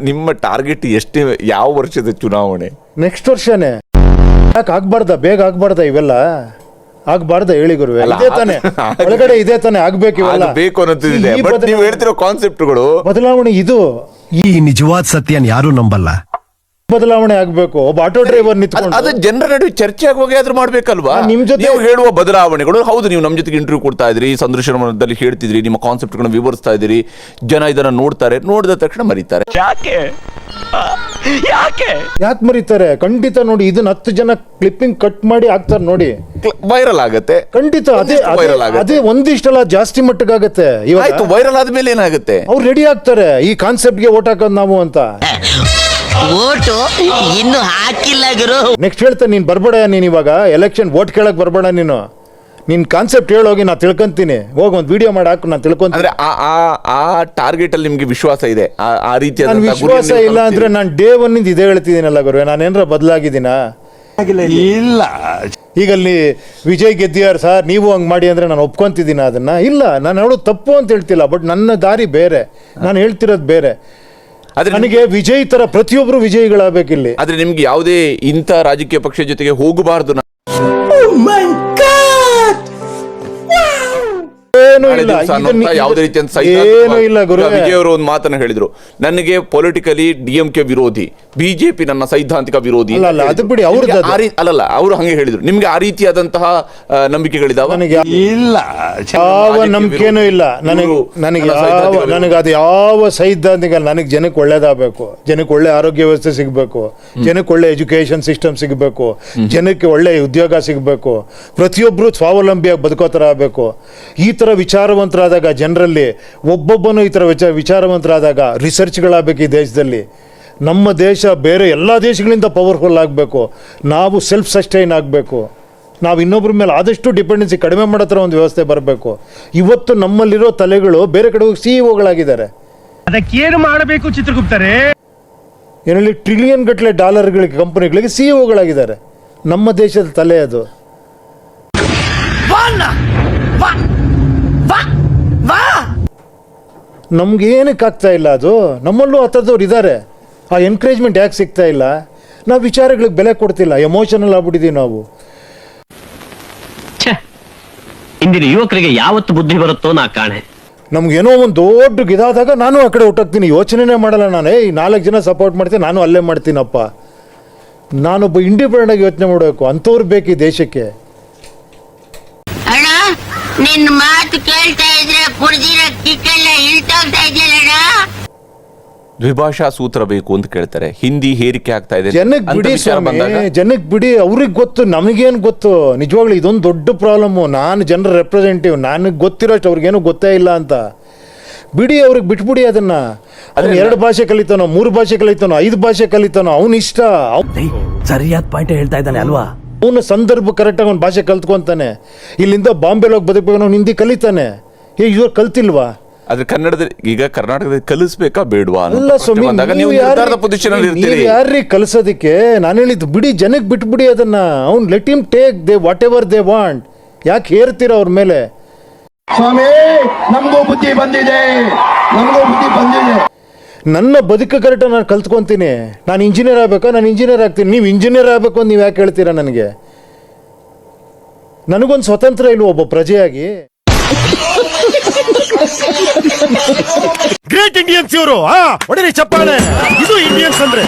ನಿಮ್ಮ ಟಾರ್ಗೆಟ್ ಎಷ್ಟು, ಯಾವ ವರ್ಷದ ಚುನಾವಣೆ? ನೆಕ್ಸ್ಟ್ ವರ್ಷನೇ. ಯಾಕೆ ಆಗ್ಬಾರ್ದ, ಬೇಗ ಆಗ್ಬಾರ್ದ ಇವೆಲ್ಲ? ಆಗ್ಬಾರ್ದ ಹೇಳಿ ಗುರುವೆ, ಇದೇ ತಾನೆ ಒಳಗಡೆ, ಇದೇ ತಾನೆ ಆಗ್ಬೇಕು ಇವೆಲ್ಲ, ಬೇಕು ಅನ್ನೋದಿದೆ. ಬಟ್ ನೀವು ಹೇಳ್ತಿರೋ ಕಾನ್ಸೆಪ್ಟ್ಗಳು ಬದಲಾವಣೆ. ಇದು ಈ ನಿಜವಾದ ಸತ್ಯನ್ ಯಾರು ನಂಬಲ್ಲ. ಬದಲಾವಣೆ ಆಗ್ಬೇಕು. ಒಬ್ಬ ಆಟೋ ಡ್ರೈವರ್ ನಿಂತ್ಕೊಂಡು ಅದು ಜನರ ನಡುವೆ ಚರ್ಚೆ ಆಗುವಾಗ ಆದ್ರೂ ಮಾಡ್ಬೇಕಲ್ವಾ? ನಿಮ್ ಜೊತೆ ನೀವು ಹೇಳುವ ಬದಲಾವಣೆಗಳು, ಹೌದು ನೀವು ನಮ್ಮ ಜೊತೆಗೆ ಇಂಟರ್ವ್ಯೂ ಕೊಡ್ತಾ ಇದ್ರಿ, ಸಂದರ್ಶನದಲ್ಲಿ ಹೇಳ್ತಿದ್ರಿ, ನಿಮ್ಮ ಕಾನ್ಸೆಪ್ಟ್ಗಳನ್ನ ವಿವರಿಸ್ತಾ ಇದ್ರಿ, ಜನ ಇದನ್ನ ನೋಡ್ತಾರೆ, ನೋಡಿದ ತಕ್ಷಣ ಮರೀತಾರೆ. ಯಾಕೆ ಮರೀತಾರೆ? ಖಂಡಿತ ನೋಡಿ, ಇದನ್ನ 10 ಜನ ಕ್ಲಿಪ್ಪಿಂಗ್ ಕಟ್ ಮಾಡಿ ಹಾಕ್ತಾರೆ ನೋಡಿ, ವೈರಲ್ ಆಗತ್ತೆ. ಖಂಡಿತ ಅದೇ ಒಂದಿಷ್ಟಲ್ಲ, ಜಾಸ್ತಿ ಮಟ್ಟಕ್ಕಾಗತ್ತೆ. ಆಯ್ತು, ವೈರಲ್ ಆದ್ಮೇಲೆ ಏನಾಗುತ್ತೆ? ಅವ್ರು ರೆಡಿ ಆಗ್ತಾರೆ, ಈ ಕಾನ್ಸೆಪ್ಟ್ಗೆ ಓಟ್ ಹಾಕೋದು ನಾವು ಅಂತ. ಓಟು ಇನ್ನು ಹಾಕಿಲ್ಲ ಗುರು. ನೆಕ್ಸ್ಟ್ ಹೇಳ್ತಾನೆ, ನೀನ್ ಬರ್ಬೇಡ, ನೀನ್ ಇವಾಗ ಎಲೆಕ್ಷನ್ ವೋಟ್ ಕೇಳಕ್ ಬರ್ಬೇಡ, ನಿನ್ ಕಾನ್ಸೆಪ್ಟ್ ಹೇಳೋಗಿ ನಾ ತಿಳ್ಕೊಂತೀನಿ, ಹೋಗಿ ಒಂದು ವಿಡಿಯೋ ಮಾಡಿ ಹಾಕು, ನಾನು ತಿಳ್ಕೊಂತೀನಿ. ಅಂದ್ರೆ ಆ ಟಾರ್ಗೆಟ್ ಅಲ್ಲಿ ನಿಮ್ಗೆ ವಿಶ್ವಾಸ ಇದೆ? ಆ ರೀತಿಯ ವಿಶ್ವಾಸ ಇಲ್ಲ ಅಂದ್ರೆ ನಾನು ಡೇ 1 ಇದೇ ಹೇಳ್ತಿದ್ದೀನಲ್ಲ ಗುರುವೆ, ನಾನೇನಾರ ಬದಲಾಗಿದ್ದೀನಾ? ಇಲ್ಲ. ಈಗ ಅಲ್ಲಿ ವಿಜಯ್ ಗೆದ್ದಿಯಾರ್ ಸರ್, ನೀವು ಹಂಗೆ ಮಾಡಿ ಅಂದ್ರೆ ನಾನು ಒಪ್ಕೊಂತಿದ್ದೀನ ಅದನ್ನ? ಇಲ್ಲ, ನಾನು ಹೇಳೋದು ತಪ್ಪು ಅಂತ ಹೇಳ್ತಿಲ್ಲ, ಬಟ್ ನನ್ನ ದಾರಿ ಬೇರೆ, ನಾನು ಹೇಳ್ತಿರೋದು ಬೇರೆ. ನನಗೆ ವಿಜಯ್ ತರ ಪ್ರತಿಯೊಬ್ರು ವಿಜಯಿಗಳಾಗಬೇಕಿಲ್ಲಿ. ಆದ್ರೆ ನಿಮ್ಗೆ ಯಾವುದೇ ಇಂಥ ರಾಜಕೀಯ ಪಕ್ಷ ಜೊತೆಗೆ ಹೋಗಬಾರ್ದು ಯಾವುದೇ ರೀತಿಯ ವಿಜಯ್ ಅವರು ಒಂದು ಮಾತನ್ನ ಹೇಳಿದ್ರು, ನನಗೆ ಪೊಲಿಟಿಕಲಿ DMK ವಿರೋಧಿ, ಬಿಜೆಪಿ ನನ್ನ ಸೈದ್ಧಾಂತಿಕ ವಿರೋಧಿ. ಅದು ಬಿಡಿ, ಅಲ್ಲಲ್ಲ, ಅವರು ಹಂಗೆ ಹೇಳಿದ್ರು. ನಿಮ್ಗೆ ಆ ರೀತಿಯಾದಂತಹ ನಂಬಿಕೆಗಳಿದಾವ? ಇಲ್ಲ, ಯಾವ ನಂಬಿಕೆನೂ ಇಲ್ಲ ನನಗೆ ಅದು ಯಾವ ಸೈದ್ಧಾಂತಿಕ. ನನಗೆ ಜನಕ್ಕೆ ಒಳ್ಳೇದಾಗಬೇಕು, ಜನಕ್ಕೆ ಒಳ್ಳೆ ಆರೋಗ್ಯ ವ್ಯವಸ್ಥೆ ಸಿಗಬೇಕು, ಜನಕ್ಕೆ ಒಳ್ಳೆ ಎಜುಕೇಶನ್ ಸಿಸ್ಟಮ್ ಸಿಗಬೇಕು, ಜನಕ್ಕೆ ಒಳ್ಳೆ ಉದ್ಯೋಗ ಸಿಗಬೇಕು, ಪ್ರತಿಯೊಬ್ಬರು ಸ್ವಾವಲಂಬಿಯಾಗಿ ಬದುಕೋತರ ಆಗಬೇಕು. ಈ ಥರ ವಿಚಾರವಂತರಾದಾಗ ಜನರಲ್ಲಿ ಒಬ್ಬೊಬ್ಬನು ಈ ಥರ ವಿಚಾರವಂತರಾದಾಗ ರಿಸರ್ಚ್ಗಳಾಗಬೇಕು ಈ ದೇಶದಲ್ಲಿ. ನಮ್ಮ ದೇಶ ಬೇರೆ ಎಲ್ಲ ದೇಶಗಳಿಂದ ಪವರ್ಫುಲ್ ಆಗಬೇಕು. ನಾವು ಸೆಲ್ಫ್ ಸಸ್ಟೈನ್ ಆಗಬೇಕು. ನಾವು ಇನ್ನೊಬ್ಬರ ಮೇಲೆ ಆದಷ್ಟು ಡಿಪೆಂಡೆನ್ಸಿ ಕಡಿಮೆ ಮಾಡೋ ಥರ ಒಂದು ವ್ಯವಸ್ಥೆ ಬರಬೇಕು. ಇವತ್ತು ನಮ್ಮಲ್ಲಿರೋ ತಲೆಗಳು ಬೇರೆ ಕಡೆ ಹೋಗಿ CEO ಅದಕ್ಕೇನು ಮಾಡಬೇಕು ಚಿತ್ರಗುಪ್ತರೇ? ಏನಲ್ಲಿ ಟ್ರಿಲಿಯನ್ ಗಟ್ಟಲೆ ಡಾಲರ್ಗಳಿಗೆ ಕಂಪನಿಗಳಿಗೆ CEO ನಮ್ಮ ದೇಶದ ತಲೆ ಅದು. ನಮ್ಗೆ ಏನಕ್ಕೆ ಆಗ್ತಾ ಇಲ್ಲ ಅದು? ನಮ್ಮಲ್ಲೂ ಆ ಥರದವ್ರು ಇದ್ದಾರೆ. ಆ ಎನ್ಕರೇಜ್ಮೆಂಟ್ ಯಾಕೆ ಸಿಗ್ತಾ ಇಲ್ಲ? ನಾವು ವಿಚಾರಗಳಿಗೆ ಬೆಲೆ ಕೊಡ್ತಿಲ್ಲ, ಎಮೋಷನಲ್ ಆಗ್ಬಿಟ್ಟಿದ್ದೀವಿ ನಾವು. ಇಂದಿನ ಯುವಕರಿಗೆ ಯಾವತ್ತು ಬುದ್ಧಿ ಬರುತ್ತೋ ನಾ ಕಾಣೆ. ನಮ್ಗೇನೋ ಒಂದು ದೊಡ್ಡ ಇದಾದಾಗ ನಾನು ಆ ಕಡೆ ಹೊಟ್ಟೋಗ್ತೀನಿ, ಯೋಚನೆನೇ ಮಾಡಲ್ಲ ನಾನು. 4 ಜನ ಸಪೋರ್ಟ್ ಮಾಡ್ತೀನಿ, ನಾನು ಅಲ್ಲೇ ಮಾಡ್ತೀನಪ್ಪ. ನಾನೊಬ್ಬ ಇಂಡಿಪೆಂಡೆಂಟ್ ಆಗಿ ಯೋಚನೆ ಮಾಡಬೇಕು. ಅಂಥವ್ರು ಬೇಕು ಈ ದೇಶಕ್ಕೆ. ನಿನ್ನ ಮಾತು ಕೇಳ್ತಾ ಇದ್ರೆ ಕುಡಿದಿರೋ ಕಿಕ್ಕೆಲ್ಲ ಇಳ್ತೋಗ್ತಾ ಇದೆಯಲ್ಲ. ದ್ವಿಭಾಷಾ ಸೂತ್ರ ಬೇಕು ಅಂತ ಕೇಳ್ತಾರೆ, ಹಿಂದಿ ಹೇರಿಕೆ ಆಗ್ತಾ ಇದೆ. ಜನಕ್ಕೆ ಬಿಡಿ, ಅವ್ರಿಗೆ ಗೊತ್ತು, ನಮಗೇನು ಗೊತ್ತು? ನಿಜವಾಗ್ಲೂ ಇದೊಂದು ದೊಡ್ಡ ಪ್ರಾಬ್ಲಮ್ಮು. ನಾನು ಜನರ ರೆಪ್ರೆಸೆಂಟೇಟಿವ್, ನನಗೆ ಗೊತ್ತಿರೋಷ್ಟು ಅವ್ರಿಗೇನು ಗೊತ್ತೇ ಇಲ್ಲ ಅಂತ. ಬಿಡಿ, ಅವ್ರಿಗೆ ಬಿಟ್ಬಿಡಿ ಅದನ್ನ. ಅವ್ನು 2 ಭಾಷೆ ಕಲಿತಾನೋ, 3 ಭಾಷೆ ಕಲಿತಾನೋ, 5 ಭಾಷೆ ಕಲಿತಾನೋ, ಅವನ ಇಷ್ಟ. ಸರಿಯಾದ ಪಾಯಿಂಟ್ ಹೇಳ್ತಾ ಇದ್ದಾನೆ ಅಲ್ವಾ? ಅವನ ಸಂದರ್ಭ ಕರೆಕ್ಟಾಗಿ ಒಂದು ಭಾಷೆ ಕಲ್ತ್ಕೊಂತಾನೆ. ಇಲ್ಲಿಂದ ಬಾಂಬೆಲಿ ಹೋಗಿ ಬದುಕಬೇಕು, ಅವ್ನು ಹಿಂದಿ ಕಲಿತಾನೆ. ಇವ್ರು ಕಲ್ತಿಲ್ವಾ? ಆದ್ರೆ ಕನ್ನಡದಲ್ಲಿ ಈಗ ಕರ್ನಾಟಕದಲ್ಲಿ ಕಲಿಸ್ಬೇಕಾ ಬೇಡವಾ? ಅಲ್ಲ ಸ್ವಾಮಿ, ಯಾರ್ರೀ ಕಲಿಸೋದಕ್ಕೆ? ನಾನು ಹೇಳಿದ್ದು ಬಿಡಿ, ಜನಕ್ಕೆ ಬಿಟ್ಬಿಡಿ ಅದನ್ನ. ಅವ್ನು let him take what ever they want. ಯಾಕೆ ಹೇರ್ತೀರ ಅವ್ರ ಮೇಲೆ? ಸ್ವಾಮಿ, ನಮಗೂ ಬುದ್ಧಿ ಬಂದಿದೆ. ನನ್ನ ಬದುಕು ಕರೆಕ್ಟಾಗಿ ನಾನು ಕಲ್ತ್ಕೊಂತೀನಿ. ನಾನು ಇಂಜಿನಿಯರ್ ಆಗ್ಬೇಕಾ? ನಾನು ಇಂಜಿನಿಯರ್ ಆಗ್ತೀನಿ. ನೀವು ಇಂಜಿನಿಯರ್ ಆಗಬೇಕು ಅಂತ ನೀವು ಯಾಕೆ ಹೇಳ್ತೀರಾ ನನಗೆ? ನನಗೊಂದು ಸ್ವತಂತ್ರ ಇಲ್ವ ಒಬ್ಬ ಪ್ರಜೆಯಾಗಿ? ಗ್ರೇಟ್ ಇಂಡಿಯನ್ಸ್ ಇವರು. ಹೊಡಿರಿ ಚಪ್ಪಾಳೆ. ಇದು ಇಂಡಿಯನ್ಸ್ ಅಂದ್ರೆ.